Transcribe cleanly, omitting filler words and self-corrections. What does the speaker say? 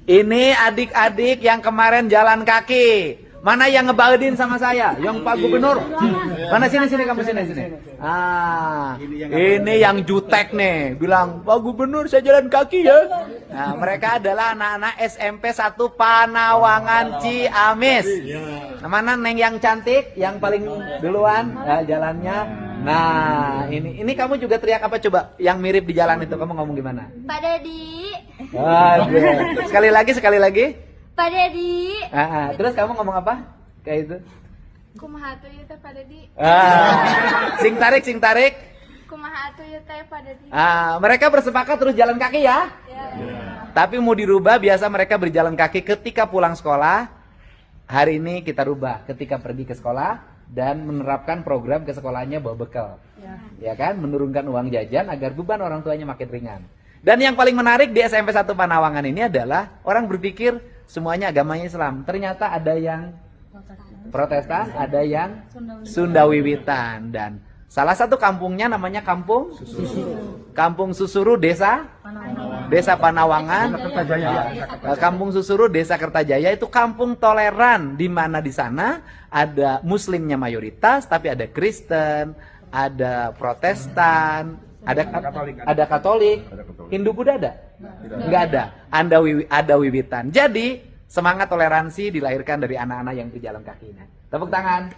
Ini adik-adik yang kemarin jalan kaki. Mana yang ngebaudin sama saya? Yang Pak Gubernur. Mana sini kamu sini. Ah, ini yang jutek nih, bilang Pak Gubernur saya jalan kaki ya. Nah, mereka adalah anak-anak SMP 1 Panawangan Ciamis. Nah, mana Neng yang cantik, yang paling duluan jalannya. Nah, ini kamu juga teriak apa coba? Yang mirip di jalan itu kamu ngomong gimana? Pak Dedi. Aduh. Sekali lagi. Pak Dedi. Terus kamu ngomong apa? Kayak itu. Kumaha atuh ieu teh Pak Dedi? Sing tarik. Kumaha atuh ieu teh Pak Dedi? Mereka bersepakat terus jalan kaki ya? Ya. Tapi mau dirubah, biasa mereka berjalan kaki ketika pulang sekolah. Hari ini kita rubah ketika pergi ke sekolah dan menerapkan program ke sekolahnya bawa bekal. Ya kan? Menurunkan uang jajan agar beban orang tuanya makin ringan. Dan yang paling menarik di SMP 1 Panawangan ini adalah orang berpikir semuanya agamanya Islam. Ternyata ada yang Protestan, ada yang Sunda Wiwitan, dan salah satu kampungnya namanya Kampung Susuru, Desa Panawangan. Kampung Susuru, Desa Kertajaya itu kampung toleran, di mana di sana ada Muslimnya mayoritas, tapi ada Kristen, ada Protestan, ada Katolik. Hindu Buddha ada? Enggak ada. Ada Wiwitan. Jadi semangat toleransi dilahirkan dari anak-anak yang berjalan kaki. Tepuk tangan.